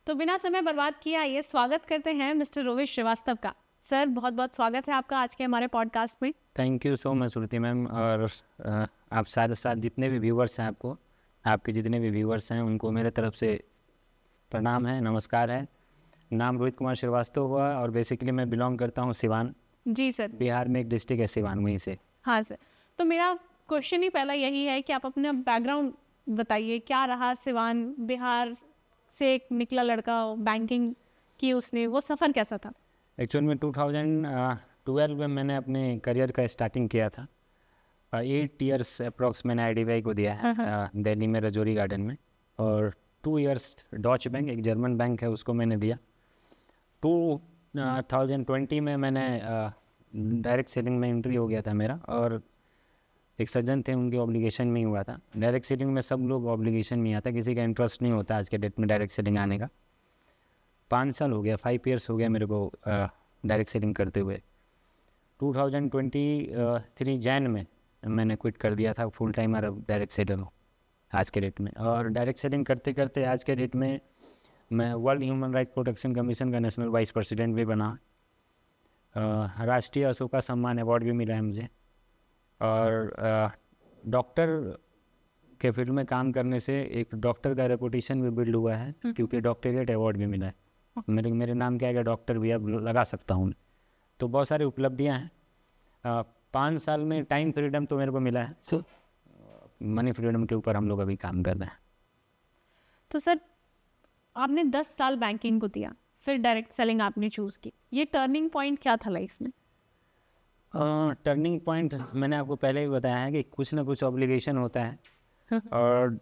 तो बिना समय बर्बाद किए आइए स्वागत करते हैं मिस्टर रोहित श्रीवास्तव का। सर, बहुत बहुत स्वागत है आपका आज के हमारे पॉडकास्ट में। Thank you so much Shruti ma'am. और आप साथ साथ जितने भी व्यूवर्स हैं आपके जितने भी व्यूवर्स हैं उनको मेरे तरफ से प्रणाम है, नमस्कार है। नाम रोहित कुमार श्रीवास्तव हुआ और बेसिकली मैं बिलोंग करता हूँ सिवान। जी सर। बिहार में एक डिस्ट्रिक्ट है सिवान, वहीं से। हाँ सर, तो मेरा क्वेश्चन ही पहला यही है कि आप अपना बैकग्राउंड बताइए, क्या रहा सिवान बिहार से एक निकला लड़का बैंकिंग की, उसने वो सफ़र कैसा था? एक्चुअल में 2012 में मैंने अपने करियर का स्टार्टिंग किया था। 8 इयर्स अप्रॉक्स मैंने IDBI को दिया है दिल्ली में रजौरी गार्डन में, और 2 इयर्स डॉच बैंक, एक जर्मन बैंक है, उसको मैंने दिया। 2020 में मैंने डायरेक्ट सेलिंग में एंट्री हो गया था मेरा, और एक सज्जन थे उनके ऑब्लिगेशन में ही हुआ था। डायरेक्ट सेलिंग में सब लोग ऑब्लिगेशन में आता, किसी का इंटरेस्ट नहीं होता आज के डेट में डायरेक्ट सेलिंग आने का। 5 साल हो गया, 5 इयर्स हो गया मेरे को डायरेक्ट सेलिंग करते हुए। 2023 जैन में मैंने क्विट कर दिया था फुल टाइमर डायरेक्ट सेलर हूँ आज के डेट में। और डायरेक्ट सेलिंग करते करते आज के डेट में मैं world human right protection commission का नेशनल वाइस प्रेसिडेंट भी बना। राष्ट्रीय अशोका सम्मान अवार्ड भी मिला है मुझे। और डॉक्टर के फील्ड में काम करने से एक डॉक्टर का रेपुटेशन भी बिल्ड हुआ है, क्योंकि डॉक्टरेट अवार्ड भी मिला है। मेरे नाम क्या है, डॉक्टर भी अब लगा सकता हूँ। तो बहुत सारी उपलब्धियाँ हैं। 5 साल में टाइम फ्रीडम तो मेरे को मिला है। मनी फ्रीडम के ऊपर हम लोग अभी काम कर रहे हैं। तो सर, आपने 10 साल बैंकिंग को दिया, फिर डायरेक्ट सेलिंग आपने चूज़ की, ये टर्निंग पॉइंट क्या था लाइफ में? टर्निंग पॉइंट मैंने आपको पहले ही बताया है कि कुछ ना कुछ ऑब्लिगेशन होता है। और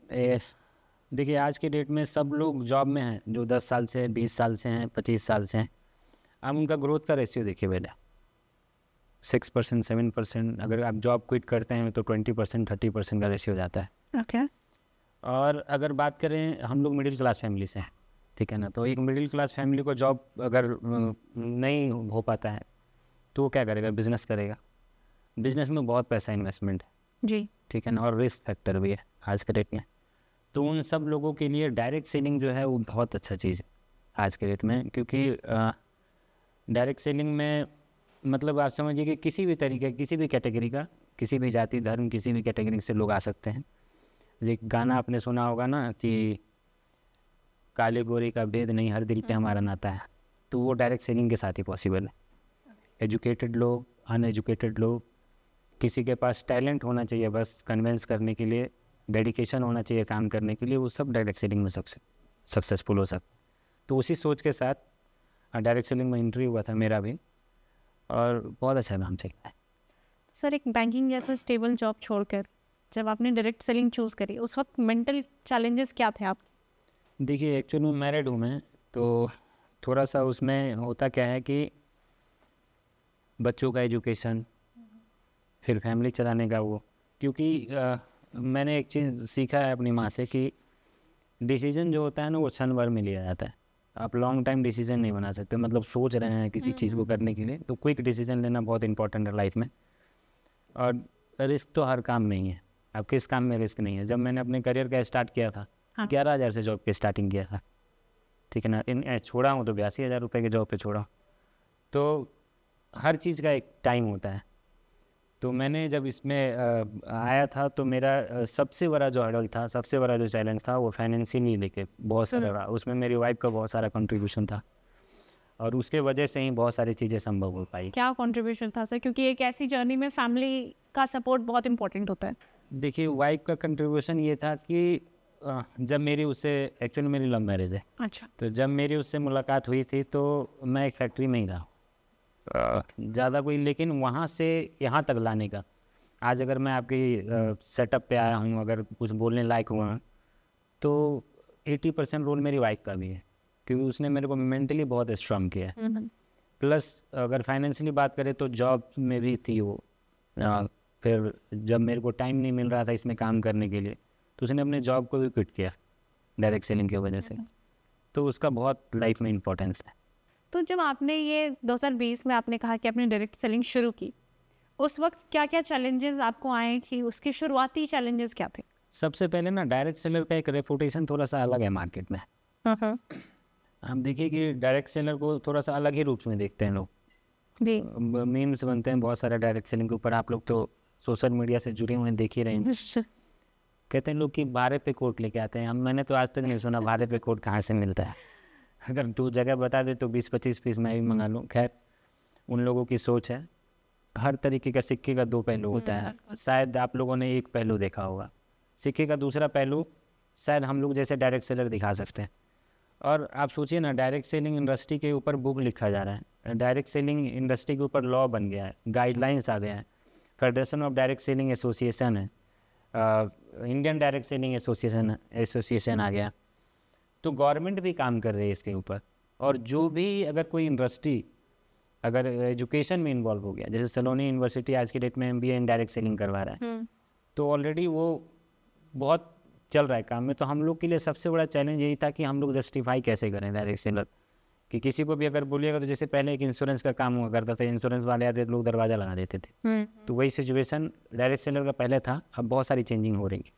देखिए आज के डेट में सब लोग जॉब में हैं, जो 10 साल से 20 साल से हैं, 25 साल से हैं। अब उनका ग्रोथ का रेशियो देखिए पहले 6%, 7%। अगर आप जॉब क्विट करते हैं तो 20%, 30% का रेशियो जाता है। ओके। और अगर बात करें, हम लोग मिडिल क्लास फैमिली से हैं, ठीक है ना। तो एक मिडिल क्लास फैमिली को जॉब अगर नहीं हो पाता है तो वो क्या करेगा, बिजनेस करेगा। बिजनेस में बहुत पैसा इन्वेस्टमेंट है जी, ठीक है ना, और रिस्क फैक्टर भी है आज के डेट में। तो उन सब लोगों के लिए डायरेक्ट सेलिंग जो है वो बहुत अच्छा चीज़ है आज के डेट में, क्योंकि डायरेक्ट सेलिंग में मतलब आप समझिए कि किसी भी तरीके, किसी भी कैटेगरी का, किसी भी जाति धर्म, किसी भी कैटेगरी से लोग आ सकते हैं। एक गाना आपने सुना होगा ना कि काले गोरे का भेद नहीं, हर दिल पे हमारा नाता है। तो वो डायरेक्ट सेलिंग के साथ ही पॉसिबल है। एजुकेटेड लोग, अनएजुकेटेड लोग, किसी के पास टैलेंट होना चाहिए बस कन्विंस करने के लिए, डेडिकेशन होना चाहिए काम करने के लिए, वो सब डायरेक्ट सेलिंग में सक्सेसफुल हो सकते। तो उसी सोच के साथ डायरेक्ट सेलिंग में एंट्री हुआ था मेरा भी, और बहुत अच्छा काम चल रहा है। सर, एक बैंकिंग जैसा स्टेबल जॉब छोड़कर जब आपने डायरेक्ट सेलिंग चूज़ करी, उस वक्त मेंटल चैलेंजेस क्या थे आप? देखिए एक्चुअली में मैरिड हूँ मैं, तो थोड़ा सा उसमें होता क्या है कि बच्चों का एजुकेशन, फिर फैमिली चलाने का वो, क्योंकि मैंने एक चीज़ सीखा है अपनी माँ से कि डिसीजन जो होता है ना वो क्षण भर में लिया जाता है। आप लॉन्ग टाइम डिसीजन नहीं बना सकते, मतलब सोच रहे हैं किसी चीज़ को करने के लिए तो क्विक डिसीजन लेना बहुत इंपॉर्टेंट है लाइफ में। और रिस्क तो हर काम में ही है, अब किस काम में रिस्क नहीं है। जब मैंने अपने करियर का स्टार्ट किया था, 11,000 से जॉब की स्टार्टिंग किया था, ठीक है ना। छोड़ा हूँ तो 82,000 रुपये के जॉब पे छोड़ा। तो हर चीज़ का एक टाइम होता है। तो मैंने जब इसमें आया था तो मेरा सबसे बड़ा जो हर्डल था, सबसे बड़ा जो चैलेंज था वो फाइनेंशियली लेके बहुत सारा रहा। उसमें मेरी वाइफ का बहुत सारा कंट्रीब्यूशन था, और उसके वजह से ही बहुत सारी चीज़ें संभव हो पाई। क्या कंट्रीब्यूशन था सर? क्योंकि एक ऐसी जर्नी में फैमिली का सपोर्ट बहुत इंपॉर्टेंट होता है। देखिए वाइफ का कंट्रीब्यूशन ये था कि जब मेरी उससे, एक्चुअली मेरी लव मैरिज है। अच्छा। तो जब मेरी उससे मुलाकात हुई थी तो मैं एक फैक्ट्री में ही था, ज़्यादा कोई, लेकिन वहाँ से यहाँ तक लाने का, आज अगर मैं आपकी सेटअप पे आया हूँ, अगर कुछ बोलने लायक हुआ हूँ, तो 80% रोल मेरी वाइफ का भी है, क्योंकि उसने मेरे को मेंटली बहुत स्ट्रांग किया है। प्लस अगर फाइनेंशियली बात करें तो जॉब में भी थी वो। फिर जब मेरे को टाइम नहीं मिल रहा था इसमें काम करने के लिए तो उसने अपने जॉब को भी क्विट किया डायरेक्ट सेलिंग की वजह से। तो उसका बहुत लाइफ में इम्पोर्टेंस है। तो जब आपने ये 2020 में आपने कहा कि आपने डायरेक्ट सेलिंग शुरू की, उस वक्त क्या क्या चैलेंजेस आपको आए कि उसके शुरुआती चैलेंजेस क्या थे? सबसे पहले ना डायरेक्ट सेलर का एक रेपुटेशन थोड़ा सा अलग है मार्केट में। हम देखिए कि डायरेक्ट सेलर को थोड़ा सा अलग ही रूप में देखते हैं लोग। जी मीम्स बनते हैं बहुत सारे डायरेक्ट सेलिंग के ऊपर, आप लोग तो सोशल मीडिया से जुड़े हुए हैं, देख ही रहे हैं। कहते हैं लोग कि भाड़े पे कोट लेके आते हैं, हम मैंने तो आज तक नहीं सुना भाड़े पे कोट कहाँ से मिलता है। अगर तू जगह बता दे तो 20-25 पीस मैं भी मंगा लूँ। खैर उन लोगों की सोच है, हर तरीके का सिक्के का दो पहलू होता है। शायद आप लोगों ने एक पहलू देखा होगा, सिक्के का दूसरा पहलू शायद हम लोग जैसे डायरेक्ट सेलर दिखा सकते हैं। और आप सोचिए ना, डायरेक्ट सेलिंग इंडस्ट्री के ऊपर बुक लिखा जा रहा है, डायरेक्ट सेलिंग इंडस्ट्री के ऊपर लॉ बन गया है, गाइडलाइंस आ गए हैं, federation of direct selling association है, इंडियन डायरेक्ट सेलिंग एसोसिएशन आ गया। तो गवर्नमेंट भी काम कर रही है इसके ऊपर। और जो भी अगर कोई इंडस्ट्री अगर एजुकेशन में इन्वॉल्व हो गया, जैसे सलोनी यूनिवर्सिटी आज की डेट में MBA इन डायरेक्ट सेलिंग करवा रहा है, तो ऑलरेडी वो बहुत चल रहा है काम में। तो हम लोग के लिए सबसे बड़ा चैलेंज यही था कि हम लोग जस्टिफाई कैसे करें डायरेक्ट सेलर, कि किसी को भी अगर बोलिएगा तो जैसे पहले एक इंश्योरेंस का काम हुआ करता था, इंश्योरेंस वाले आते लोग दरवाज़ा लगा देते थे, तो वही सिचुएशन डायरेक्ट सेलर का पहले था। अब बहुत सारी चेंजिंग हो रही है।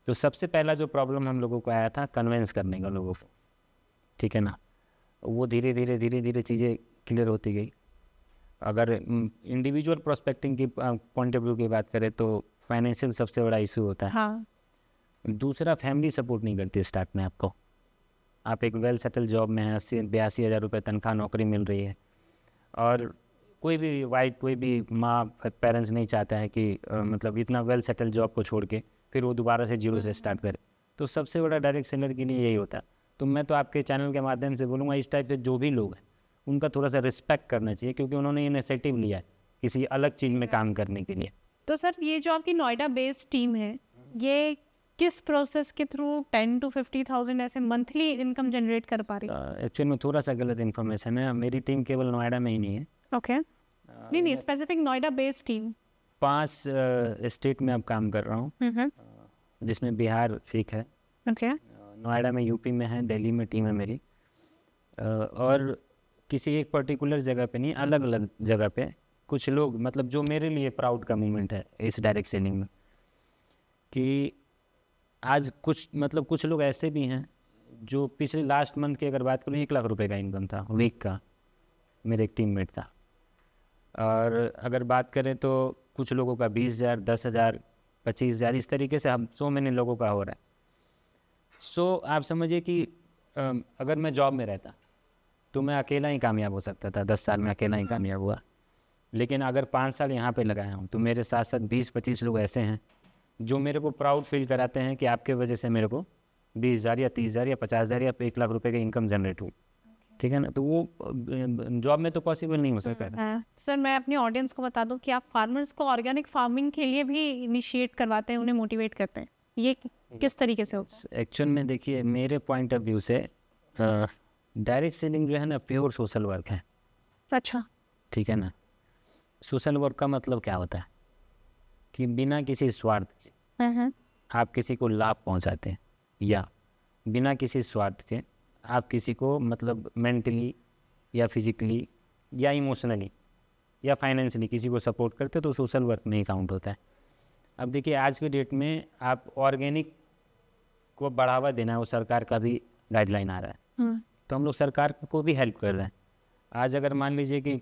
तो सबसे पहला जो प्रॉब्लम हम लोगों को आया था कन्वेंस करने का लोगों को, ठीक है ना, वो धीरे धीरे चीज़ें क्लियर होती गई। अगर इंडिविजुअल प्रोस्पेक्टिंग की पॉइंट ऑफ व्यू की बात करें तो फाइनेंशियल सबसे बड़ा इशू होता है। हाँ दूसरा, फैमिली सपोर्ट नहीं करती स्टार्ट में आपको। आप एक वेल सेटल जॉब में हैं, 82 हज़ार रुपये तनख्वाह नौकरी मिल रही है, और कोई भी वाइफ, कोई भी माँ, पेरेंट्स नहीं चाहता है कि मतलब इतना वेल सेटल जॉब को छोड़ के फिर वो दोबारा से जीरो से स्टार्ट करे। तो सबसे बड़ा डायरेक्ट सेलर के लिए यही होता है। तो मैं तो आपके चैनल के माध्यम से बोलूँगा, इस टाइप के जो भी लोग हैं उनका थोड़ा सा रिस्पेक्ट करना चाहिए, क्योंकि उन्होंने इनिशिएटिव लिया है किसी अलग चीज़ में काम करने के लिए। तो सर ये जो आपकी नोएडा बेस्ड टीम है, ये किस प्रोसेस के थ्रू 10 to 50,000 ऐसे मंथली इनकम जनरेट कर पा रही है? एक्चुअली में थोड़ा सा गलत इन्फॉर्मेशन है, मेरी टीम केवल नोएडा में ही नहीं है। ओके नहीं specific Noida based team. 5 state में अब काम कर रहा हूँ, जिसमें बिहार ठीक है, ओके नोएडा में, यूपी में है, दिल्ली में टीम है मेरी, और किसी एक पर्टिकुलर जगह पे नहीं, अलग अलग जगह पे कुछ लोग, मतलब जो मेरे लिए प्राउड का मोमेंट है इस डायरेक्ट सेलिंग में, कि आज कुछ लोग ऐसे भी हैं जो पिछले लास्ट मंथ की अगर बात करूँ 1 लाख रुपए का इनकम था वीक का, मेरे एक टीममेट था। और अगर बात करें तो कुछ लोगों का 20,000, 10,000, 25,000, इस तरीके से हम 100 मैंने लोगों का हो रहा है। सो आप समझिए कि अगर मैं जॉब में रहता तो मैं अकेला ही कामयाब हो सकता था, 10 साल में अकेला ही कामयाब हुआ। लेकिन अगर 5 साल यहाँ पे लगाया हूँ तो मेरे साथ साथ 20-25 लोग ऐसे हैं जो मेरे को प्राउड फील कराते हैं कि आपके वजह से मेरे को 20,000 या 30,000 या 50,000 या 1 लाख रुपए का इनकम जनरेट हुई, ठीक है ना। तो वो जॉब में तो पॉसिबल नहीं हो सकता है। सर मैं अपने ऑडियंस को बता दूं कि आप फार्मर्स को ऑर्गेनिक फार्मिंग के लिए भी इनिशिएट करवाते हैं, उन्हें मोटिवेट करते हैं, ये किस तरीके से होता है? एक्चुअल में देखिए, मेरे पॉइंट ऑफ व्यू से डायरेक्ट सेलिंग जो है ना, प्योर सोशल वर्क है। अच्छा ठीक है ना। सोशल वर्क का मतलब क्या होता है कि बिना किसी स्वार्थ के आप किसी को लाभ पहुंचाते हैं, या बिना किसी स्वार्थ के आप किसी को मतलब मेंटली या फिजिकली या इमोशनली या फाइनेंशियली किसी को सपोर्ट करते, तो सोशल वर्क नहीं काउंट होता है। अब देखिए, आज के डेट में आप ऑर्गेनिक को बढ़ावा देना है, वो सरकार का भी गाइडलाइन आ रहा है, तो हम लोग सरकार को भी हेल्प कर रहे हैं। आज अगर मान लीजिए कि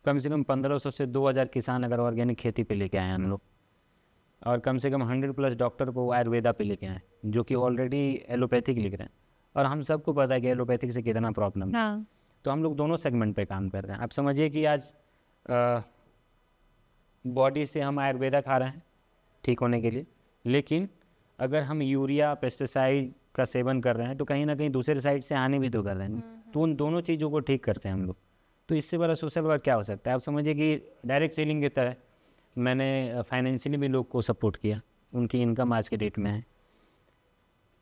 कम से कम 1500 से 2000 किसान अगर ऑर्गेनिक खेती पे लेके आए हम लोग, और कम से कम 100+ डॉक्टर को आयुर्वेदा पे लेके आए, जो कि ऑलरेडी एलोपैथिक लिख रहे हैं, और हम सबको पता है कि एलोपैथिक से कितना प्रॉब्लम है। तो हम लोग दोनों सेगमेंट पे काम कर रहे हैं। आप समझिए कि आज बॉडी से हम आयुर्वेदा खा रहे हैं ठीक होने के लिए, लेकिन अगर हम यूरिया पेस्टिसाइड का सेवन कर रहे हैं तो कहीं ना कहीं दूसरे साइड से हानि भी तो कर रहे हैं। तो उन दोनों चीज़ों को ठीक करते हैं हम लोग। तो इससे बड़ा सोशल वर्क क्या हो सकता है? आप समझिए कि डायरेक्ट सेलिंग की तरह मैंने फाइनेंशियली भी लोग को सपोर्ट किया, उनकी इनकम आज के डेट में है,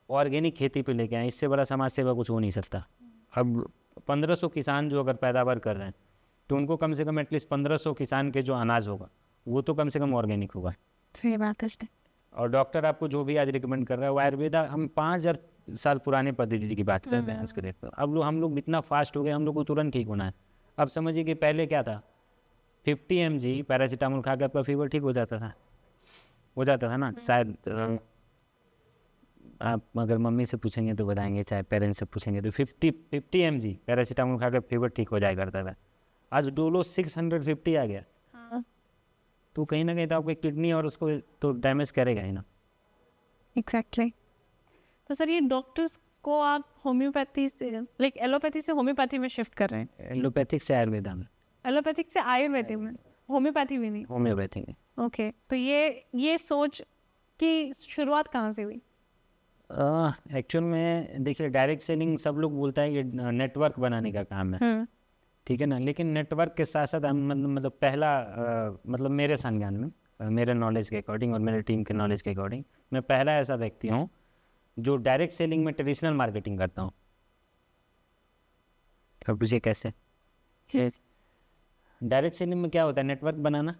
ऑर्गेनिक खेती पे लेके आए। इससे बड़ा समाज सेवा कुछ हो नहीं सकता। अब 1500 किसान जो अगर पैदावार कर रहे हैं, तो उनको कम से कम एटलीस्ट 1500 किसान के जो अनाज होगा वो तो कम से कम ऑर्गेनिक होगा। सही बात है। और डॉक्टर आपको जो भी आज रिकमेंड कर रहा है वो आयुर्वेदा, हम 5000 साल पुराने पद्धति की बात कर रहे हैं आज के डेट पर। अब हम लोग इतना फास्ट हो गए, हम लोग को तुरंत ठीक होना है। अब समझिए कि पहले क्या था, 50 mg पैरासीटामोल खा के आपका फीवर ठीक हो जाता था ना, शायद आप अगर मम्मी से पूछेंगे तो बताएंगे, चाहे पेरेंट्स से पूछेंगे तो 50 mg पैरासीटामोल खा के फीवर ठीक हो जाया करता था। आज डोलो 650 आ गया। हाँ तो कहीं ना कहीं तो आपकी किडनी और उसको तो डैमेज करेगा ही ना। एग्जैक्टली। तो सर ये डॉक्टर्स को आप होम्योपैथी से लाइक एलोपैथी से होम्योपैथी में शिफ्ट कर रहे हैं, एलोपैथिक से आयुर्वेदा में, एलोपैथिक से आयुर्वेदिक में, होम्योपैथी भी नहीं। होम्योपैथी में। ओके तो ये सोच की शुरुआत कहाँ से हुई? एक्चुअल में देखिए, डायरेक्ट सेलिंग सब लोग बोलता है कि नेटवर्क बनाने का काम है, ठीक है ना। लेकिन नेटवर्क के साथ साथ मतलब पहला मतलब मेरे संज्ञान में, मेरे नॉलेज के अकॉर्डिंग और मेरे टीम के नॉलेज के अकॉर्डिंग, मैं पहला ऐसा व्यक्ति हूँ जो डायरेक्ट सेलिंग में ट्रेडिशनल मार्केटिंग करता हूँ। अब पूछिए कैसे? डायरेक्ट सेलिंग में क्या होता है? नेटवर्क बनाना।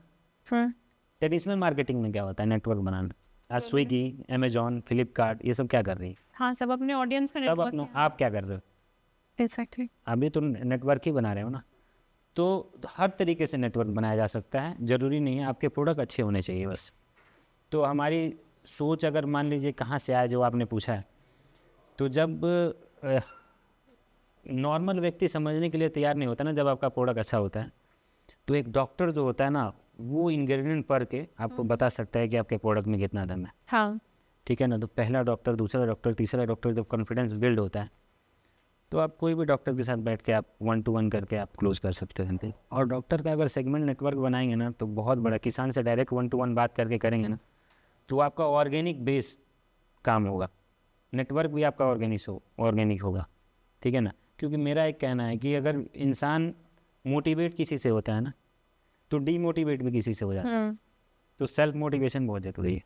ट्रेडिशनल मार्केटिंग में क्या होता है? नेटवर्क बनाना। आज स्विगी, अमेजॉन, फ्लिपकार्ट ये सब क्या कर रही है? हाँ सब अपने ऑडियंस का सब नेटवर्क। अपना। आप क्या कर रहे हो? एग्जैक्टली। अभी तो नेटवर्क ही बना रहे हो ना। तो हर तरीके से नेटवर्क बनाया जा सकता है, ज़रूरी नहीं है आपके प्रोडक्ट अच्छे होने चाहिए बस। तो हमारी सोच अगर मान लीजिए कहाँ से आया, जो आपने पूछा है, तो जब नॉर्मल व्यक्ति समझने के लिए तैयार नहीं होता ना, जब आपका प्रोडक्ट अच्छा होता है, तो एक डॉक्टर जो होता है ना, वो इंग्रेडिएंट पढ़ के आपको बता सकता है कि आपके प्रोडक्ट में कितना दम है, हाँ ठीक है ना। तो पहला डॉक्टर, दूसरा डॉक्टर, तीसरा डॉक्टर, जब कॉन्फिडेंस बिल्ड होता है तो आप कोई भी डॉक्टर के साथ बैठ के आप 1-to-1 करके आप क्लोज कर सकते हैं। और डॉक्टर का अगर सेगमेंट नेटवर्क बनाएंगे ना तो बहुत बड़ा, किसान से डायरेक्ट 1-to-1 बात करके करेंगे ना तो आपका ऑर्गेनिक बेस काम होगा, नेटवर्क भी आपका ऑर्गेनिक होगा, ठीक है ना। क्योंकि मेरा एक कहना है कि अगर इंसान मोटिवेट किसी से होता है ना तो डीमोटिवेट भी किसी से हो जाता है। तो सेल्फ मोटिवेशन बहुत जरूरी है,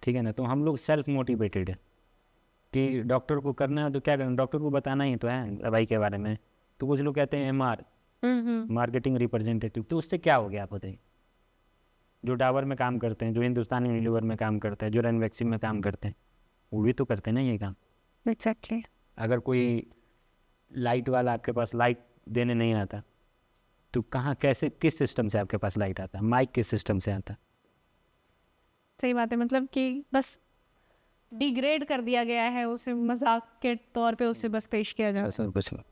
ठीक है ना। तो हम लोग सेल्फ मोटिवेटेड है कि डॉक्टर को करना है तो क्या करना, डॉक्टर को बताना ही तो है दवाई के बारे में। तो कुछ लोग कहते हैं MR, मार्केटिंग रिप्रेजेंटेटिव, तो उससे क्या हो गया आप बताइए? जो डाबर में काम करते हैं, जो हिंदुस्तानी यूनिलीवर में काम करते हैं, जो रनवैक्सीन में काम करते हैं, वो भी तो करते हैं ना ये काम। एग्जैक्टली। अगर कोई लाइट वाला आपके पास लाइट देने नहीं आता तो कहाँ, कैसे, किस सिस्टम से आपके पास लाइट आता है? माइक किस सिस्टम से आता है? सही बात है, मतलब कि बस डिग्रेड कर दिया गया है उसे, मजाक के तौर पे उसे बस पेश किया जाए। ऐसा कुछ नहीं।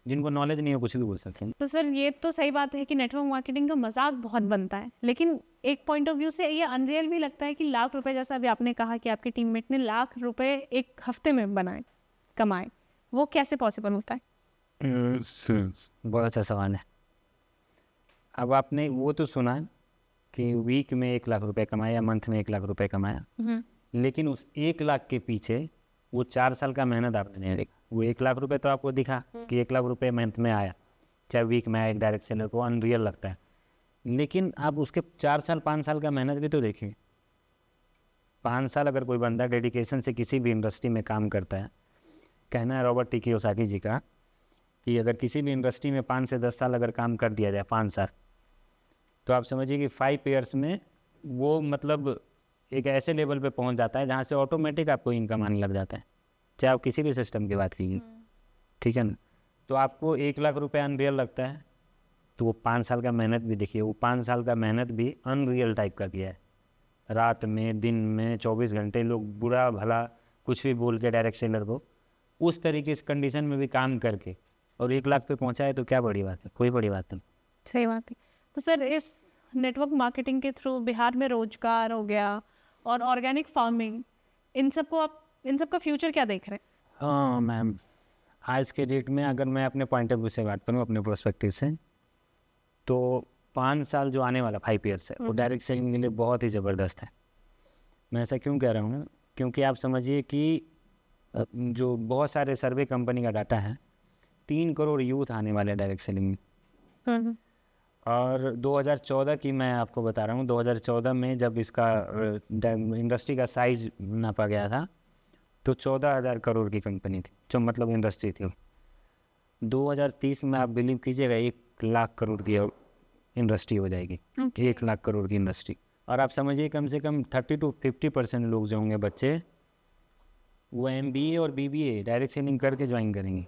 जिनको नॉलेज नहीं है कुछ भी बोल सकते हैं। तो सर ये तो सही बात है कि नेटवर्क मार्केटिंग का मजाक बहुत बनता है, लेकिन एक पॉइंट ऑफ व्यू से ये अनरियल भी लगता है कि लाख रुपए, जैसा अभी आपने कहा कि आपके टीममेट ने लाख रुपए एक हफ्ते में कमाए, वो कैसे पॉसिबल होता है? बहुत अच्छा सवाल है। अब आपने वो तो सुना कि वीक में 1 लाख रुपए कमाया या मंथ में 1 लाख रुपए कमाया, लेकिन उस 1 लाख के पीछे वो 4 साल का मेहनत आपने नहीं देखा। वो 1 लाख रुपए तो आपको दिखा कि 1 लाख रुपए मंथ में आया, चाहे वीक में आया, एक डायरेक्ट सेलर को अनरियल लगता है। लेकिन आप उसके 4 साल 5 साल का मेहनत भी तो देखिए। 5 साल अगर कोई बंदा डेडिकेशन से किसी भी इंडस्ट्री में काम करता है, कहना है रॉबर्ट टी कियोसाकी जी का कि अगर किसी भी इंडस्ट्री में 5 से 10 साल अगर काम कर दिया जाए, 5 साल, तो आप समझिए कि 5 ईयर्स में वो मतलब एक ऐसे लेवल पे पहुंच जाता है जहाँ से ऑटोमेटिक आपको इनकम आने लग जाता है, चाहे आप किसी भी सिस्टम की बात कीजिए, ठीक है ना। तो आपको 1 लाख रुपए अनरियल लगता है, तो वो 5 साल का मेहनत भी देखिए, वो 5 साल का मेहनत भी अनरियल टाइप का किया है। रात में, दिन में, 24 घंटे लोग बुरा भला कुछ भी बोल के डायरेक्ट सेलर को उस तरीके से कंडीशन में भी काम करके और 1 लाख पे पहुँचा है, तो क्या बड़ी बात है? कोई बड़ी बात नहीं। सही बात है। तो सर इस नेटवर्क मार्केटिंग के थ्रू बिहार में रोजगार हो गया और ऑर्गेनिक फार्मिंग, इन सबका फ्यूचर क्या देख रहे हैं? हाँ मैम, आज के डेट में अगर मैं अपने पॉइंट ऑफ व्यू से बात करूँ, अपने पर्सपेक्टिव से, तो 5 साल जो आने वाला 5 ईयर्स है वो डायरेक्ट सेलिंग के लिए बहुत ही ज़बरदस्त है। मैं ऐसा क्यों कह रहा हूँ? क्योंकि आप समझिए कि जो बहुत सारे सर्वे कंपनी का डाटा है, 3 करोड़ यूथ आने वाले डायरेक्ट सेलिंग में। और 2014 की मैं आपको बता रहा हूँ, 2014 में जब इसका इंडस्ट्री का साइज नापा गया था तो 14,000 करोड़ की कंपनी थी, जो मतलब इंडस्ट्री थी। 2030 में आप बिलीव कीजिएगा 1 लाख करोड़ की इंडस्ट्री हो जाएगी। 1 लाख करोड़ की इंडस्ट्री। और आप समझिए कम से कम 30-50% लोग जो होंगे बच्चे, वो MBA और BBA डायरेक्ट सेलिंग करके ज्वाइन करेंगे।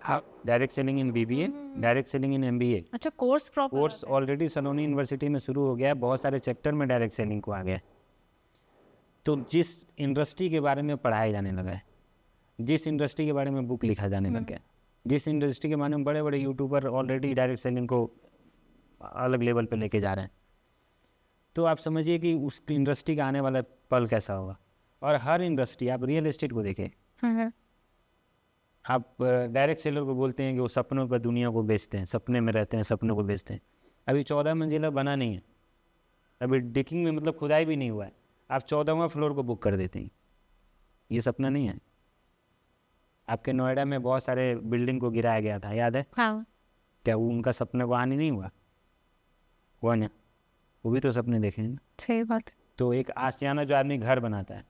हाँ, डायरेक्ट सेलिंग इन BBA, डायरेक्ट सेलिंग इन MBA। अच्छा, कोर्स ऑलरेडी सलोनी यूनिवर्सिटी में शुरू हो गया है, बहुत सारे चैप्टर में डायरेक्ट सेलिंग को आ गया है। तो जिस इंडस्ट्री के बारे में पढ़ाया जाने लगा है, जिस इंडस्ट्री के बारे में बुक लिखा जाने लग गया, जिस इंडस्ट्री के बारे में बड़े बड़े यूट्यूबर ऑलरेडी डायरेक्ट सेलिंग को अलग लेवल पे लेके जा रहे हैं, तो आप समझिए कि उस इंडस्ट्री का आने वाला पल कैसा होगा। और हर इंडस्ट्री, आप रियल एस्टेट को देखें, आप डायरेक्ट सेलर को बोलते हैं कि वो सपनों पर दुनिया को बेचते हैं, सपने में रहते हैं, सपनों को बेचते हैं। अभी 14 मंजिला बना नहीं है, अभी डिकिंग में मतलब खुदाई भी नहीं हुआ है, आप 14वां फ्लोर को बुक कर देते हैं। ये सपना नहीं है। आपके नोएडा में बहुत सारे बिल्डिंग को गिराया गया था, याद है? हाँ। क्या वो उनका सपना को हानि नहीं हुआ ना? वो भी तो सपने देखे हैं ना। सही बात। तो एक आशियाना जो आदमी घर बनाता है,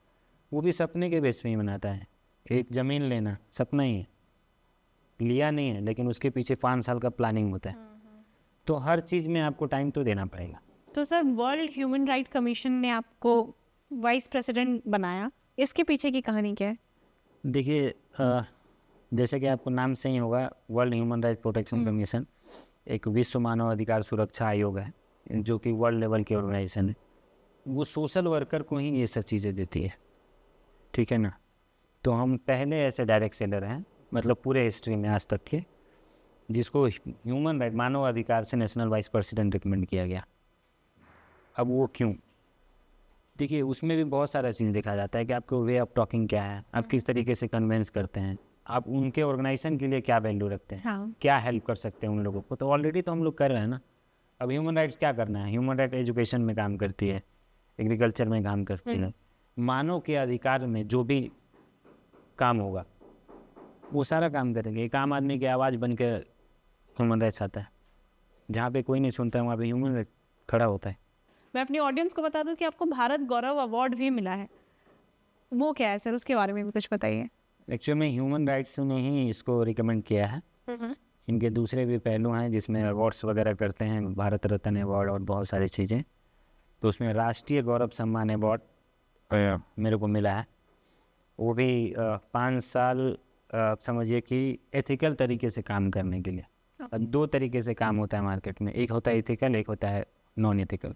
वो भी सपने के बेस पे ही बनाता है। एक ज़मीन लेना सपना ही है, लिया नहीं है, लेकिन उसके पीछे 5 साल का प्लानिंग होता है। तो हर चीज़ में आपको टाइम तो देना पड़ेगा। तो sir, world human right commission ने आपको वाइस प्रेसिडेंट बनाया, इसके पीछे की कहानी क्या है? देखिए, जैसे कि आपको नाम से ही होगा, world human right protection commission एक विश्व मानव अधिकार सुरक्षा आयोग है, जो कि वर्ल्ड लेवल की ऑर्गेनाइजेशन है। वो सोशल वर्कर को ही ये सब चीज़ें देती है, ठीक है ना। तो हम पहले ऐसे डायरेक्ट सेलर हैं, मतलब पूरे हिस्ट्री में आज तक के, जिसको ह्यूमन राइट मानव अधिकार से नेशनल वाइस प्रेसिडेंट रिकमेंड किया गया। अब वो क्यों? देखिए, उसमें भी बहुत सारा चीज़ देखा जाता है कि आपको वे ऑफ टॉकिंग क्या है, आप किस तरीके से कन्वेंस करते हैं, आप उनके ऑर्गेनाइजेशन के लिए क्या वैल्यू रखते हैं, हाँ। क्या हेल्प कर सकते हैं उन लोगों को। तो ऑलरेडी तो हम लोग कर रहे हैं ना। अब ह्यूमन राइट्स क्या करना है? ह्यूमन राइट एजुकेशन में काम करती है, एग्रीकल्चर में काम करती है, मानव के अधिकार में जो भी काम होगा वो सारा काम करेंगे। एक आम आदमी की आवाज़ बन के ह्यूमन राइट्स आता है, जहाँ पे कोई नहीं सुनता है वहाँ पे ह्यूमन राइट खड़ा होता है। मैं अपनी ऑडियंस को बता दूं कि आपको भारत गौरव अवार्ड भी मिला है, वो क्या है सर, उसके बारे में भी कुछ बताइए। एक्चुअली में ह्यूमन राइट्स ने ही इसको रिकमेंड किया है। इनके दूसरे भी पहलू हैं जिसमें अवार्ड्स वगैरह करते हैं, भारत रत्न अवार्ड और बहुत सारी चीज़ें। तो उसमें राष्ट्रीय गौरव सम्मान अवार्ड मेरे को मिला है। वो भी 5 साल समझिए कि एथिकल तरीके से काम करने के लिए। 2 तरीके से काम होता है मार्केट में, एक होता है एथिकल, एक होता है नॉन एथिकल।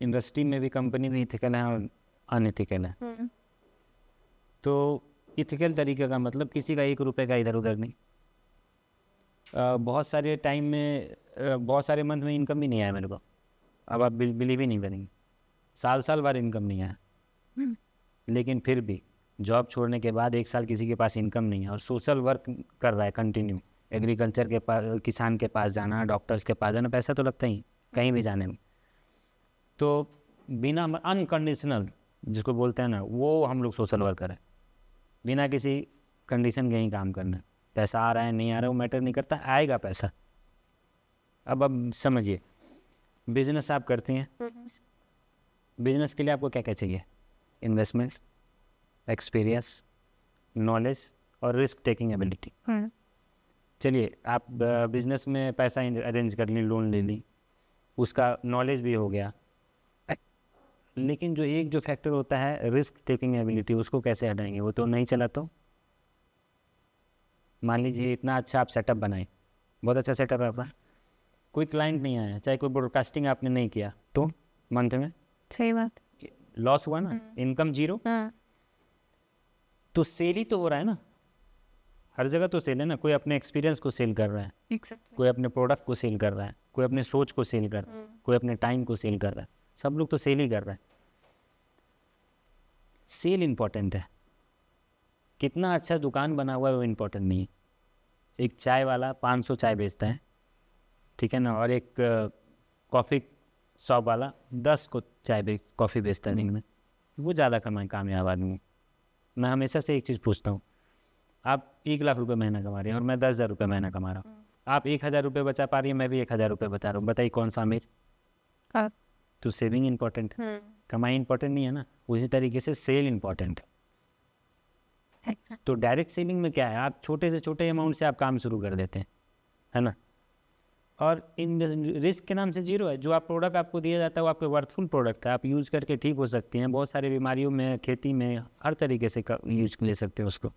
इंडस्ट्री में भी कंपनी में एथिकल है और अनएथिकल है। तो एथिकल तरीके का मतलब किसी का 1 रुपये का इधर उधर नहीं। बहुत सारे टाइम में बहुत सारे मंथ में इनकम भी नहीं आया मेरे को। अब आप बिलीव ही नहीं करेंगे, साल बार इनकम नहीं आया। लेकिन फिर भी जॉब छोड़ने के बाद 1 साल किसी के पास इनकम नहीं है और सोशल वर्क कर रहा है कंटिन्यू। एग्रीकल्चर के पास, किसान के पास जाना, डॉक्टर्स के पास जाना, पैसा तो लगता ही कहीं भी जाने में। तो बिना अनकंडीशनल जिसको बोलते हैं ना, वो हम लोग सोशल वर्कर है। बिना किसी कंडीशन के ही काम करना। पैसा आ रहा है नहीं आ रहा है वो मैटर नहीं करता, आएगा पैसा। अब समझिए, बिजनेस आप करती हैं, बिजनेस के लिए आपको क्या क्या चाहिए? इन्वेस्टमेंट, एक्सपीरियंस, नॉलेज और रिस्क टेकिंग एबिलिटी। चलिए, आप बिजनेस में पैसा अरेंज कर ली, लोन ले ली, उसका नॉलेज भी हो गया, लेकिन जो फैक्टर होता है रिस्क टेकिंग एबिलिटी, उसको कैसे हटाएंगे? वो तो नहीं चला। तो मान लीजिए इतना अच्छा आप सेटअप बनाए, बहुत अच्छा सेटअप है आपका, कोई क्लाइंट नहीं आया, चाहे कोई ब्रॉडकास्टिंग आपने नहीं किया, तो मंथ में सही बात, लॉस हुआ ना, इनकम जीरो। तो सेल ही तो हो रहा है ना, हर जगह तो सेल है ना। कोई अपने एक्सपीरियंस को सेल कर रहा है, कोई अपने प्रोडक्ट को सेल कर रहा है, कोई अपने सोच को सेल कर रहा है, कोई अपने टाइम को सेल कर रहा है। सब लोग तो सेल ही कर रहे हैं। सेल इम्पोर्टेंट है, कितना अच्छा दुकान बना हुआ है वो इम्पोर्टेंट नहीं है। एक चाय वाला 500 चाय बेचता है, ठीक है ना, और एक कॉफ़ी शॉप वाला 10 को कॉफ़ी बेचता है दिन में, वो ज़्यादा कामयाब आदमी है। मैं हमेशा से एक चीज़ पूछता हूँ, आप 1 लाख रुपए महीना कमा रहे हैं और मैं 10,000 रुपये महीना कमा रहा हूँ। आप 1,000 रुपये बचा पा रही है, मैं भी 1,000 रुपये बचा रहा हूँ। बताइए कौन सा अमीर? तो सेविंग इम्पोर्टेंट है, कमाई इम्पोर्टेंट नहीं है ना। उसी तरीके से सेल इम्पोर्टेंट है। तो डायरेक्ट सेलिंग में क्या है, आप छोटे से छोटे अमाउंट से आप काम शुरू कर देते हैं, है ना। और इन रिस्क के नाम से जीरो है। जो आप प्रोडक्ट आपको दिया जाता है वो आपके वर्थफुल प्रोडक्ट है, आप यूज़ करके ठीक हो सकती हैं। बहुत सारी बीमारियों में, खेती में, हर तरीके से यूज ले सकते हैं उसको।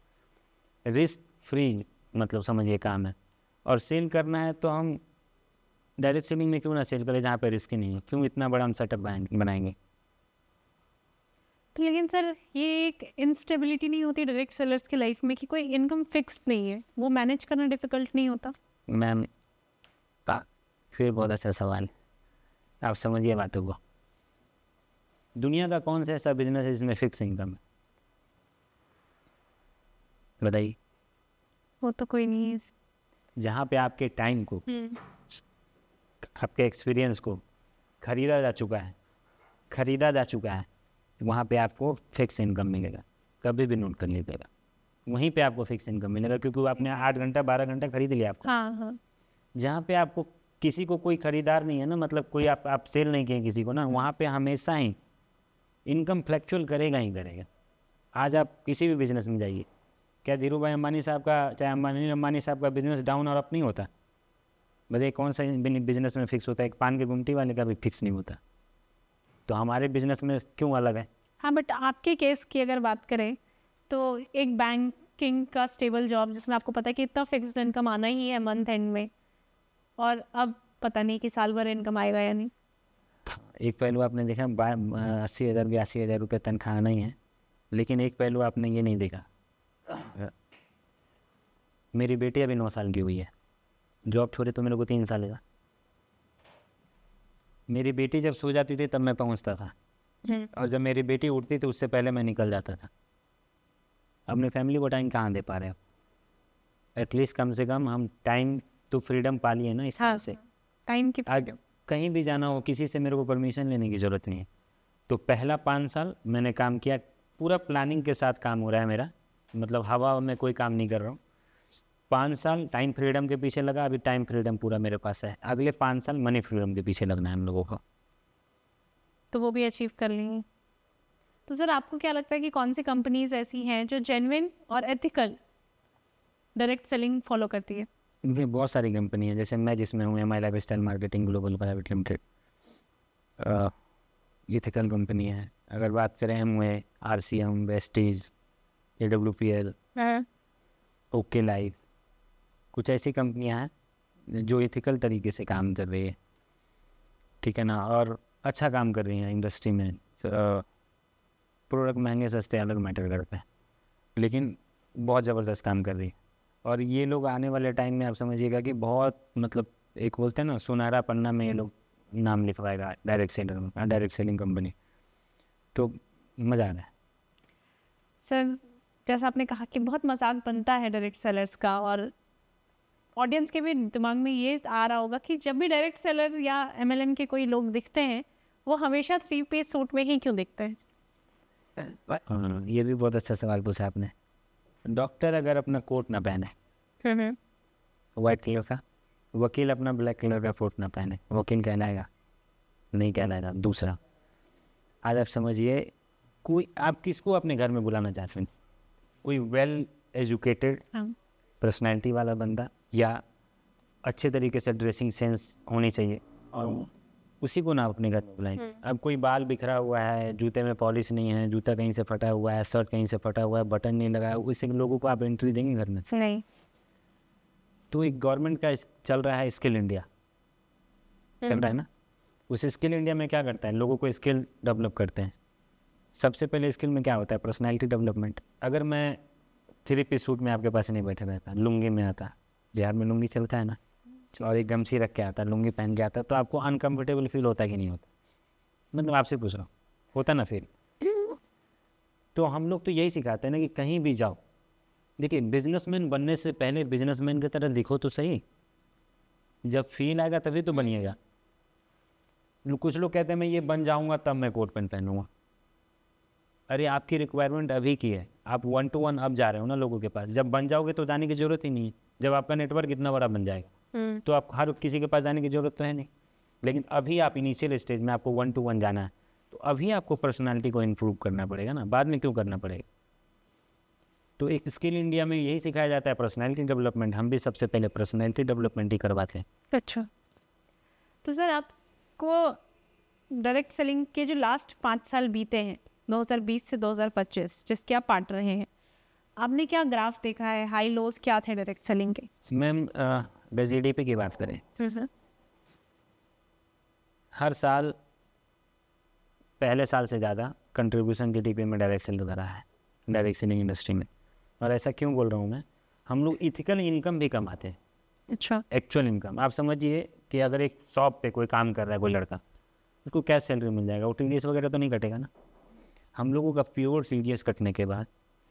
रिस्क फ्री मतलब समझिए काम है। और सेल करना है तो हम डायरेक्ट सेलिंग में क्यों ना सेल करें जहाँ पे रिस्क ही नहीं है? क्यों इतना बड़ा हम सेटअप बनाएंगे? तो लेकिन सर ये एक इंस्टेबिलिटी नहीं होती डायरेक्ट सेलर्स की लाइफ में कि कोई इनकम फिक्स्ड नहीं है, वो मैनेज करना डिफिकल्ट नहीं होता? मैम फिर बहुत अच्छा सवाल है, आप समझिए बातों को। दुनिया का कौन सा ऐसा बिजनेस है जिसमें फिक्स इनकम है, बताइए। वो तो कोई नहीं है। जहाँ पे आपके टाइम को, आपके एक्सपीरियंस को खरीदा जा चुका है, वहाँ पे आपको फिक्स इनकम मिलेगा। कभी भी नोट कर लीजिएगा, वहीं पे आपको फिक्स इनकम मिलेगा, क्योंकि आपने 8 घंटा 12 घंटा खरीद लिया आपको। हाँ। जहाँ पे आपको किसी को कोई खरीदार नहीं है ना, मतलब कोई आप सेल नहीं किए किसी को ना, वहाँ पे हमेशा ही इनकम फ्लैक्चुअल करेगा ही करेगा। आज आप किसी भी बिजनेस में जाइए, क्या धीरू भाई अंबानी साहब का, चाहे अंबानी साहब का बिजनेस डाउन और अप नहीं होता? बताइए कौन सा बिजनेस में फिक्स होता है? एक पान की गुमटी वाले का भी फिक्स नहीं होता। तो हमारे बिजनेस में क्यों अलग है? हाँ, बट आपके केस की अगर बात करें तो एक बैंकिंग का स्टेबल जॉब जिसमें आपको पता है कि इतना फिक्स्ड इनकम आना ही है मंथ एंड में, और अब पता नहीं कि साल भर इनकम आएगा या नहीं। एक पहलू आपने देखा 80,000 82,000 रुपये तनख्वाह नहीं है, लेकिन एक पहलू आपने ये नहीं देखा, मेरी बेटी अभी 9 साल की हुई है, जॉब छोड़े तो मेरे को 3 साल लगा। मेरी बेटी जब सो जाती थी तब मैं पहुंचता था, और जब मेरी बेटी उठती थी उससे पहले मैं निकल जाता था। अपने फैमिली को टाइम कहाँ दे पा रहे हो? एटलीस्ट कम से कम हम टाइम तो फ्रीडम पा लिए ना इस हाँ, से। टाइम की आज कहीं भी जाना हो, किसी से मेरे को परमिशन लेने की ज़रूरत नहीं है। तो पहला 5 साल मैंने काम किया, पूरा प्लानिंग के साथ काम हो रहा है मेरा, मतलब हवा में कोई काम नहीं कर रहा हूँ। 5 साल टाइम फ्रीडम के पीछे लगा, अभी टाइम फ्रीडम पूरा मेरे पास है। अगले 5 साल मनी फ्रीडम के पीछे लगना है हम लोगों को, तो वो भी अचीव कर लेंगे। तो सर आपको क्या लगता है कि कौन सी कंपनीज ऐसी हैं जो जेन्युइन और एथिकल डायरेक्ट सेलिंग फॉलो करती है? ये बहुत सारी कंपनी है, जैसे मैं जिसमें हूँ MI lifestyle marketing global private limited, ethical company है। अगर बात करें हम RCM, Vestige, AWPL, okay life, कुछ ऐसी कंपनियां हैं जो एथिकल तरीके से काम कर रही है, ठीक है ना, और अच्छा काम कर रही हैं इंडस्ट्री में। प्रोडक्ट महंगे सस्ते अलग मैटर करते हैं, लेकिन बहुत ज़बरदस्त काम कर रही है। और ये लोग आने वाले टाइम में आप समझिएगा कि बहुत, मतलब एक बोलते हैं ना सुनहरा पन्ना में ये लोग नाम लिखवाएगा डायरेक्ट सेलिंग कंपनी। तो मज़ा आ रहा है सर। जैसा आपने कहा कि बहुत मजाक बनता है डायरेक्ट सेलर्स का, और ऑडियंस के भी दिमाग में ये आ रहा होगा कि जब भी डायरेक्ट सेलर या MLM के कोई लोग दिखते हैं वो हमेशा 3 पीस सूट में ही क्यों दिखते हैं? ये भी बहुत अच्छा सवाल पूछा आपने। डॉक्टर अगर अपना कोट ना पहने वाइट कलर का, वकील अपना ब्लैक कलर का कोट ना पहने, वकील कहलाएगा? नहीं कहलाएगा। दूसरा, आज आप समझिए, कोई आप किसको अपने घर में बुलाना चाहते हैं? कोई वेल एजुकेटेड पर्सनैलिटी वाला बंदा, या अच्छे तरीके से ड्रेसिंग सेंस होनी चाहिए, और उसी को ना अपने घर में बुलाएं। अब कोई बाल बिखरा हुआ है, जूते में पॉलिश नहीं है, जूता कहीं से फटा हुआ है, शर्ट कहीं से फटा हुआ है, बटन नहीं लगा है, उसी लोगों को आप एंट्री देंगे घर में? नहीं। तो एक गवर्नमेंट का चल रहा है स्किल इंडिया, चल रहा है ना। उस स्किल इंडिया में क्या करता है, लोगों को स्किल डेवलप करते हैं। सबसे पहले स्किल में क्या होता है? Personality development. अगर मैं 3 पीस सूट में आपके पास नहीं बैठा रहता, लुंगी में आता, बिहार में लुंगी चलता है ना, और एक गमछी रख के आता, लुंगी पहन के आता, तो आपको अनकंफर्टेबल फील होता है कि नहीं होता? मतलब आपसे पूछ रहा हूँ, होता ना फील? तो हम लोग तो यही सिखाते हैं ना कि कहीं भी जाओ, देखिए बिजनेसमैन बनने से पहले बिजनेसमैन की तरह दिखो तो सही, जब फील आएगा तभी तो बनिएगा। कुछ लोग कहते हैं मैं ये बन जाऊँगा तब मैं कोट पैंट पहनूँगा। अरे आपकी रिक्वायरमेंट अभी की है, आप 1 to 1 अब जा रहे हो ना लोगों के पास, जब बन जाओगे तो जाने की ज़रूरत ही नहीं है। जब आपका नेटवर्क इतना बड़ा बन जाएगा तो आप हर किसी के पास जाने की ज़रूरत तो है नहीं। लेकिन अभी आप इनिशियल स्टेज में आपको 1 to 1 जाना है, तो अभी आपको पर्सनालिटी को इम्प्रूव करना पड़ेगा ना, बाद में क्यों करना पड़ेगा? तो एक स्किल इंडिया में यही सिखाया जाता है, पर्सनालिटी डेवलपमेंट। हम भी सबसे पहले पर्सनालिटी डेवलपमेंट ही करवाते हैं। अच्छा, तो सर आपको डायरेक्ट सेलिंग के जो लास्ट 5 साल बीते हैं 2020 से 2025 जिसके आप पार्ट रहे हैं, आपने क्या ग्राफ देखा है, हाई लोज क्या थे डायरेक्ट सेलिंग के? मैम GDP की बात करें, हर साल पहले साल से ज़्यादा कंट्रीब्यूशन जीडीपी में डायरेक्ट सेलिंग करा है, डायरेक्ट सेलिंग इंडस्ट्री में। और ऐसा क्यों बोल रहा हूँ मैं, हम लोग इथिकल इनकम भी कमाते हैं, अच्छा। Actual income. आप समझिए कि अगर एक शॉप पे कोई काम कर रहा है कोई लड़का, उसको क्या सैलरी मिल जाएगा, वो टीडीएस वगैरह तो नहीं कटेगा ना। हम लोगों का प्योर टीडीएस कटने के बाद,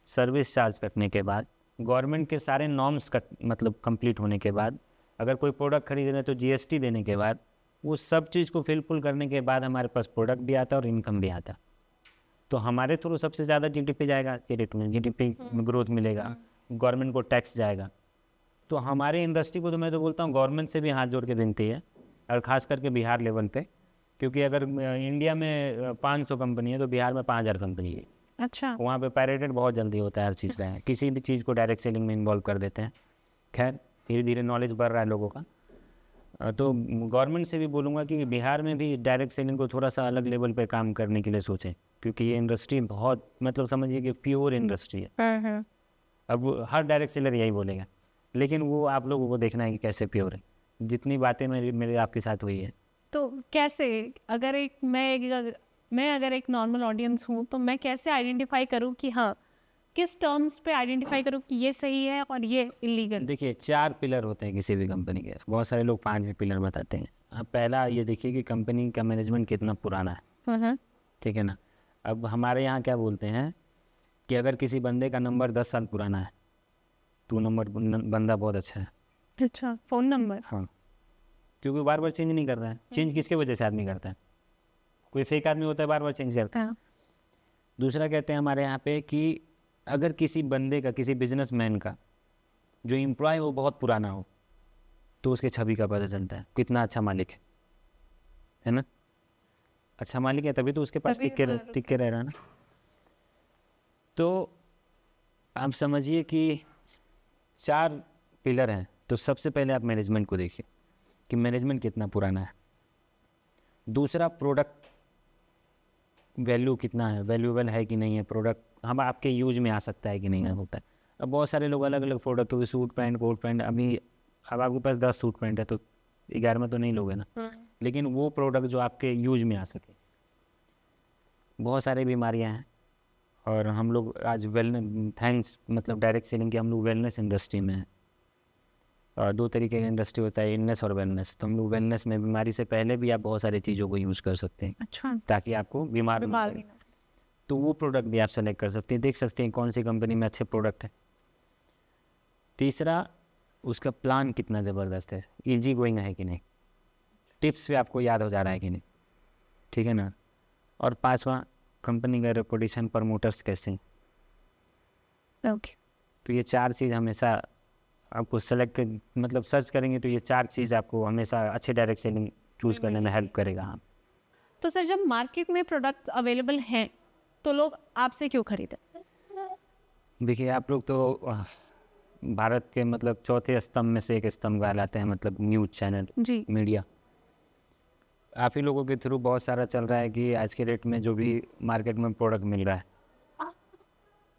सर्विस चार्ज कटने के बाद, गवर्नमेंट के सारे नॉर्म्स मतलब कंप्लीट होने के बाद, अगर कोई प्रोडक्ट खरीद रहे हैं तो जीएसटी देने के बाद, वो सब चीज़ को फिलफुल करने के बाद हमारे पास प्रोडक्ट भी आता है और इनकम भी आता है। तो हमारे थ्रू सबसे ज़्यादा जीडीपी जाएगा के रेट में, जीडीपी में ग्रोथ मिलेगा, गवर्नमेंट को टैक्स जाएगा। तो हमारे इंडस्ट्री को तो मैं तो बोलता हूँ गवर्नमेंट से भी हाथ जोड़ के विनती है, और ख़ास करके बिहार लेवल पे, क्योंकि अगर इंडिया में 500 कंपनी है तो बिहार में 5000 कंपनी है। अच्छा। वहाँ पे पैरेटेड बहुत जल्दी होता है हर चीज़ का, किसी भी चीज़ को डायरेक्ट सेलिंग में इन्वॉल्व कर देते हैं। खैर धीरे धीरे नॉलेज बढ़ रहा है लोगों का। तो गवर्नमेंट से भी बोलूँगा कि बिहार में भी डायरेक्ट सेलिंग को थोड़ा सा अलग लेवल पे काम करने के लिए सोचें, क्योंकि ये इंडस्ट्री बहुत, मतलब समझिए कि प्योर इंडस्ट्री है। अब हर डायरेक्ट सेलर यही बोलेगा, लेकिन वो आप लोगों को देखना है कि कैसे प्योर है। जितनी बातें मेरे आपके साथ हुई है, तो कैसे, अगर मैं अगर एक नॉर्मल ऑडियंस हूँ तो मैं कैसे आइडेंटिफाई करूँ कि हाँ, किस टर्म्स पे आइडेंटिफाई करूँ कि ये सही है और ये इलीगल? देखिए 4 पिलर होते हैं किसी भी कंपनी के, बहुत सारे लोग 5 भी पिलर बताते हैं। अब पहला ये देखिए कि कंपनी का मैनेजमेंट कितना पुराना है, ठीक है ना। अब हमारे यहाँ क्या बोलते हैं कि अगर किसी बंदे का नंबर 10 साल पुराना है तो बंदा बहुत अच्छा है। अच्छा, फ़ोन नंबर? हाँ, क्योंकि बार बार चेंज नहीं कर रहा है। चेंज किसके वजह से आदमी करता है, कोई फेक आदमी होता है बार बार चेंज करता है। दूसरा कहते हैं हमारे यहाँ पे कि अगर किसी बंदे का, किसी बिजनेसमैन का जो एम्प्लॉय वो बहुत पुराना हो, तो उसके छवि का पता चलता है कितना अच्छा मालिक है ना। अच्छा मालिक है तभी तो उसके पास टिक के रह रहा है ना। तो आप समझिए कि 4 पिलर हैं। तो सबसे पहले आप मैनेजमेंट को देखिए कि मैनेजमेंट कितना पुराना है। दूसरा, प्रोडक्ट वैल्यू कितना है, वैल्यूएबल है कि नहीं है प्रोडक्ट, हम आपके यूज में आ सकता है कि नहीं होता है। अब बहुत सारे लोग अलग अलग प्रोडक्ट हो, सूट पैंट, कोट पैंट, अभी अब आपके पास 10 सूट पैंट है तो 11 में तो नहीं लोगे ना। लेकिन वो प्रोडक्ट जो आपके यूज में आ सके। बहुत सारी बीमारियां हैं और हम लोग आज वेलनेस, थैंक्स मतलब डायरेक्ट सेलिंग की, हम लोग वेलनेस इंडस्ट्री में हैं। और 2 तरीके का इंडस्ट्री होता है, इलनेस और वेलनेस। तो हम लोग वेलनेस में बीमारी से पहले भी आप बहुत सारी चीज़ों को यूज़ कर सकते हैं। अच्छा। ताकि आपको बीमार ना पड़े। तो वो प्रोडक्ट भी आप सेलेक्ट कर सकते हैं, देख सकते हैं कौन सी कंपनी में अच्छे प्रोडक्ट है। तीसरा, उसका प्लान कितना ज़बरदस्त है, इजी गोइंग है कि नहीं, टिप्स पे आपको याद हो जा रहा है कि नहीं, ठीक है ना। और 5वां, कंपनी का रेपुटेशन, प्रमोटर्स कैसे हैं। ओके। तो ये 4 चीज़ हमेशा आपको सेलेक्ट मतलब सर्च करेंगे तो ये 4 चीज़ आपको हमेशा अच्छे डायरेक्ट सेलिंग चूज़ करने में हेल्प करेगा। हाँ, तो सर जब मार्केट में प्रोडक्ट्स अवेलेबल हैं तो लोग आपसे क्यों खरीदें? देखिए आप लोग तो भारत के मतलब चौथे स्तंभ में से एक स्तंभ कहलाते हैं, मतलब न्यूज़ चैनल जी। मीडिया। आप ही लोगों के थ्रू बहुत सारा चल रहा है कि आज के डेट में जो भी मार्केट में प्रोडक्ट मिल रहा है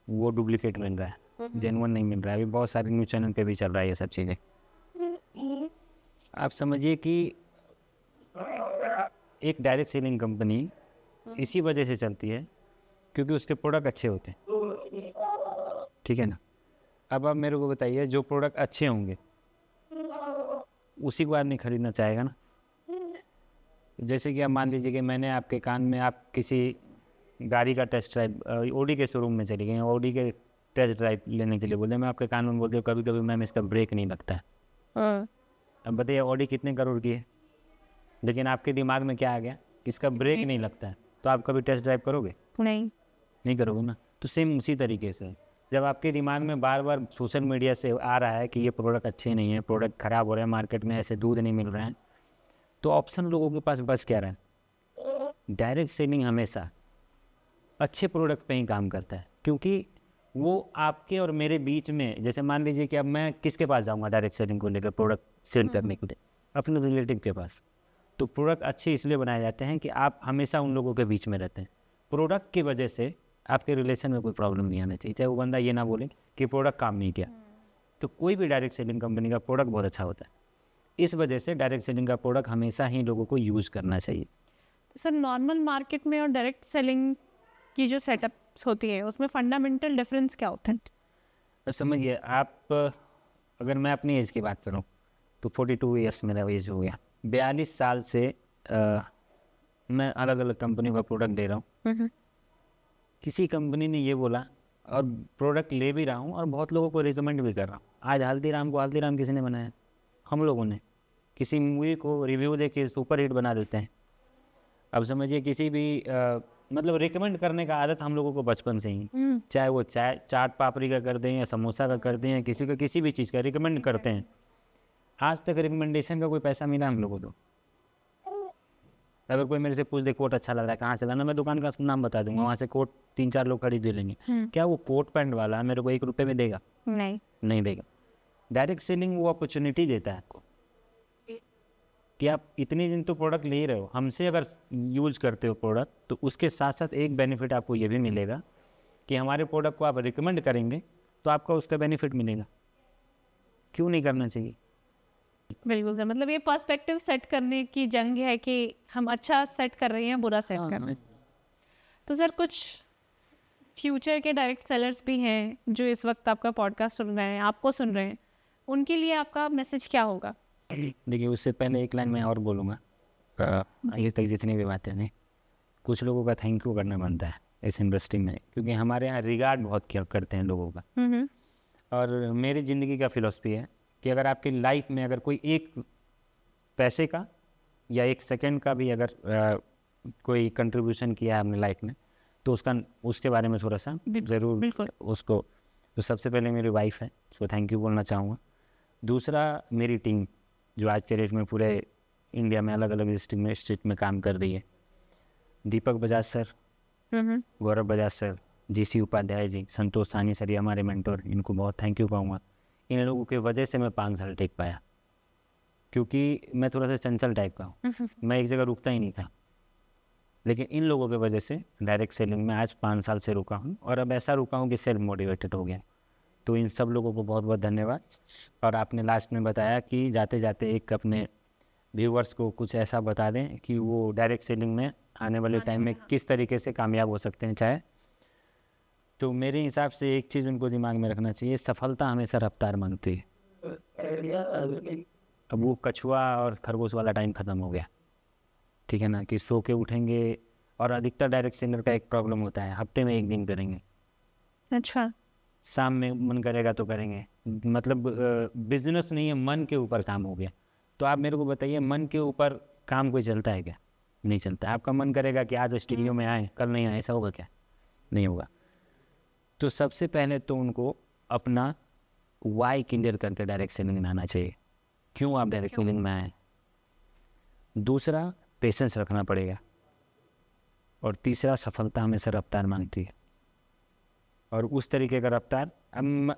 वो डुप्लीकेट मिल रहा है, जेन्युइन नहीं मिल रहा है। अभी बहुत सारे न्यूज़ चैनल पे भी चल रहा है ये सब चीज़ें। आप समझिए कि एक डायरेक्ट सेलिंग कंपनी इसी वजह से चलती है क्योंकि उसके प्रोडक्ट अच्छे होते हैं, ठीक है ना। अब आप मेरे को बताइए, जो प्रोडक्ट अच्छे होंगे उसी को आदमी खरीदना चाहेगा ना। जैसे कि आप मान लीजिए कि मैंने आपके कान में, आप किसी गाड़ी का टेस्ट ड्राइव, ऑडी के शोरूम में चले गए, ऑडी के टेस्ट ड्राइव लेने के लिए बोले, मैं आपके कान में बोलते हूँ कभी कभी मैम इसका ब्रेक नहीं लगता है। अब बताइए ऑडी कितने करोड़ की है, लेकिन आपके दिमाग में क्या आ गया, इसका ब्रेक नहीं लगता है, तो आप कभी टेस्ट ड्राइव करोगे? नहीं करोगे ना। तो सेम उसी तरीके से जब आपके दिमाग में बार बार सोशल मीडिया से आ रहा है कि ये प्रोडक्ट अच्छे नहीं है, प्रोडक्ट ख़राब हो रहे हैं, मार्केट में ऐसे दूध नहीं मिल रहे हैं, तो ऑप्शन लोगों के पास बस क्या रहा है, डायरेक्ट सेलिंग हमेशा अच्छे प्रोडक्ट पे ही काम करता है। क्योंकि वो आपके और मेरे बीच में, जैसे मान लीजिए कि अब मैं किसके पास जाऊंगा डायरेक्ट सेलिंग को लेकर, प्रोडक्ट सेल करने के लिए अपने रिलेटिव के पास। तो प्रोडक्ट अच्छे इसलिए बनाए जाते हैं कि आप हमेशा उन लोगों के बीच में रहते हैं। प्रोडक्ट की वजह से आपके रिलेशन में कोई प्रॉब्लम नहीं आना चाहिए, चाहे वो बंदा ये ना बोले कि प्रोडक्ट काम नहीं किया। तो कोई भी डायरेक्ट सेलिंग कंपनी का प्रोडक्ट बहुत अच्छा होता है, इस वजह से डायरेक्ट सेलिंग का प्रोडक्ट हमेशा ही लोगों को यूज़ करना चाहिए। तो सर नॉर्मल मार्केट में और डायरेक्ट सेलिंग की जो सेटअप्स होती है उसमें फंडामेंटल डिफरेंस क्या होता है? तो समझिए आप, अगर मैं अपनी एज की बात करूं तो 42 ईयर्स मेरा एज हो गया। 42 साल से मैं अलग अलग कंपनी का प्रोडक्ट दे रहा हूँ। किसी कंपनी ने ये बोला और प्रोडक्ट ले भी रहा हूँ और बहुत लोगों को रिकमेंड भी कर रहा हूँ। आज हल्दीराम किसी ने बनाया? हम लोगों ने। किसी मूवी को रिव्यू दे के सुपर हिट बना देते हैं। अब समझिए किसी भी मतलब रिकमेंड करने का आदत हम लोगों को बचपन से ही, चाहे वो चाट पापड़ी का कर दें या समोसा का कर दें या किसी का किसी भी चीज़ का रिकमेंड करते हैं। आज तक रिकमेंडेशन का कोई पैसा मिला हम लोगों को? अगर कोई मेरे से पूछ दे कोट अच्छा लग रहा है कहाँ से लाना, मैं दुकान का नाम बता दूंगा, वहाँ से कोट 3-4 लोग खरीद लेंगे। क्या वो कोट पैंट वाला मेरे को 1 रुपये में देगा? नहीं देगा। डायरेक्ट सेलिंग वो अपॉर्चुनिटी देता है आपको कि आप इतने दिन तो प्रोडक्ट ले रहे हो हमसे, अगर यूज करते हो प्रोडक्ट तो उसके साथ साथ एक बेनिफिट आपको ये भी मिलेगा कि हमारे प्रोडक्ट को आप रिकमेंड करेंगे तो आपका उसका बेनिफिट मिलेगा। क्यों नहीं करना चाहिए? बिल्कुल सर, मतलब ये पर्सपेक्टिव सेट करने की जंग है कि हम अच्छा सेट कर रहे हैं, बुरा सेट कर रहे हैं। तो सर कुछ फ्यूचर के डायरेक्ट सेलर्स भी हैं जो इस वक्त आपका पॉडकास्ट सुन रहे हैं, आपको सुन रहे हैं, उनके लिए आपका मैसेज क्या होगा? देखिए उससे पहले एक लाइन मैं और बोलूँगा, आगे तक जितनी भी बातें नहीं, कुछ लोगों का थैंक यू करना बनता है इस इंडस्ट्री में, क्योंकि हमारे यहाँ रिगार्ड बहुत केयर करते हैं लोगों का। और मेरी ज़िंदगी का फिलॉसफी है कि अगर आपकी लाइफ में अगर कोई एक पैसे का या 1 सेकंड का भी अगर कोई कंट्रीब्यूशन किया है अपनी लाइफ में तो उसके बारे में थोड़ा सा ज़रूर उसको, तो सबसे पहले मेरी वाइफ है, उसको थैंक यू बोलना चाहूँगा। दूसरा मेरी टीम जो आज के डेट में पूरे इंडिया में अलग अलग डिस्ट्रिक्ट में काम कर रही है। दीपक बजाज सर, गौरव बजाज सर, जीसी उपाध्याय जी, संतोष सानी सर, ये हमारे मेंटोर, इनको बहुत थैंक यू कहूँगा। इन लोगों की वजह से मैं 5 साल टेक पाया, क्योंकि मैं थोड़ा सा चंचल टाइप का हूँ, मैं एक जगह रुकता ही नहीं था। लेकिन इन लोगों की वजह से डायरेक्ट सेलिंग में आज 5 साल से रुका हूँ और अब ऐसा रुका हूँ कि सेल्फ मोटिवेटेड हो गया। तो इन सब लोगों को बहुत बहुत धन्यवाद। और आपने लास्ट में बताया कि जाते जाते एक अपने व्यूवर्स को कुछ ऐसा बता दें कि वो डायरेक्ट सेलिंग में आने वाले टाइम में किस तरीके से कामयाब हो सकते हैं चाहे, तो मेरे हिसाब से एक चीज़ उनको दिमाग में रखना चाहिए, सफलता हमेशा रफ्तार मांगती है। अब वो कछुआ और खरगोश वाला टाइम ख़त्म हो गया, ठीक है ना, कि सो के उठेंगे। और अधिकतर डायरेक्ट सेलर का एक प्रॉब्लम होता है, हफ्ते में 1 दिन करेंगे, अच्छा, शाम में मन करेगा तो करेंगे, मतलब बिजनेस नहीं है, मन के ऊपर काम हो गया। तो आप मेरे को बताइए, मन के ऊपर काम कोई चलता है क्या? नहीं चलता। आपका मन करेगा कि आज स्टूडियो में आए, कल नहीं आए, ऐसा होगा क्या? नहीं होगा। तो सबसे पहले तो उनको अपना वाई क्लियर करके डायरेक्ट सेलिंग में आना चाहिए, क्यों आप डायरेक्ट सेलिंग में आए। दूसरा पेशेंस रखना पड़ेगा। और तीसरा सफलता हमेशा रफ्तार मांगती है, और उस तरीके का रफ्तार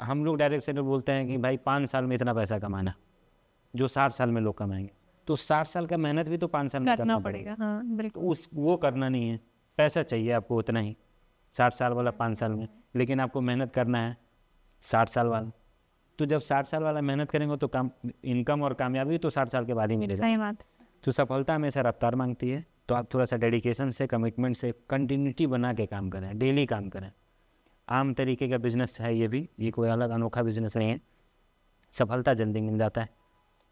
हम लोग डायरेक्ट सेलर बोलते हैं कि भाई 5 साल में इतना पैसा कमाना जो 60 साल में लोग कमाएंगे। तो 60 साल का मेहनत भी तो 5 साल में करना पड़ेगा। हाँ, बिल्कुल। वो करना नहीं है, पैसा चाहिए आपको उतना ही 60 साल वाला 5 साल में, लेकिन आपको मेहनत करना है 60 साल वाला। तो जब 60 साल वाला मेहनत करेंगे तो इनकम और कामयाबी तो 60 साल के बाद ही मिलेगा। सही बात। तो सफलता हमेशा रफ्तार मांगती है। तो आप थोड़ा सा डेडिकेशन से, कमिटमेंट से, कंटिन्यूटी बना के काम करें, डेली काम करें। आम तरीके का बिजनेस है ये कोई अलग अनोखा बिजनेस नहीं है। सफलता जल्दी मिल जाता है,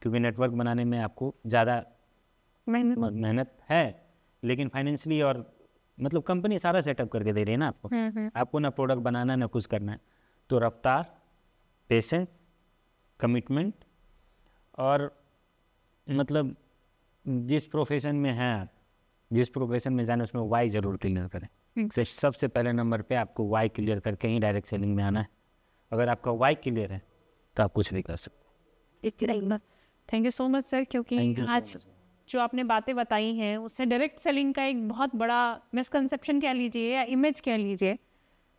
क्योंकि नेटवर्क बनाने में आपको ज़्यादा मेहनत है, लेकिन फाइनेंशियली और मतलब कंपनी सारा सेटअप करके दे रही है ना आपको। आपको ना प्रोडक्ट बनाना ना कुछ करना है। तो रफ्तार, पेशेंस, कमिटमेंट, और मतलब जिस प्रोफेशन में हैं आप, जिस प्रोफेशन में जाना उसमें वाई ज़रूर क्लियर करें। तो सबसे पहले नंबर पे आपको वाई क्लियर करके ही डायरेक्ट सेलिंग में आना है। अगर आपका वाई क्लियर है तो आप कुछ भी कर सकते हैं। Thank you so much sir, क्योंकि आज जो आपने बातें बताई हैं उससे डायरेक्ट सेलिंग का एक बहुत बड़ा मिसकंसेप्शन कह लीजिए या इमेज कह लीजिए,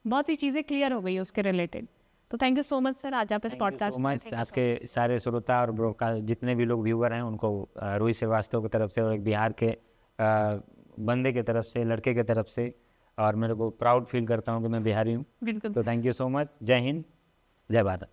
बहुत सी चीज़ें क्लियर हो गई उसके रिलेटेड। तो thank you so much sir, आज आप इस पॉडकास्ट में। आपके सारे श्रोता और ब्रोडकास्ट जितने भी लोग व्यूअर हैं उनको रोहित श्रीवास्तव की तरफ से और एक बिहार के बंदे की तरफ से, लड़के की तरफ से, और मेरे को प्राउड फील करता हूँ कि मैं बिहारी हूँ। बिल्कुल। तो थैंक यू सो मच। जय हिंद, जय भारत।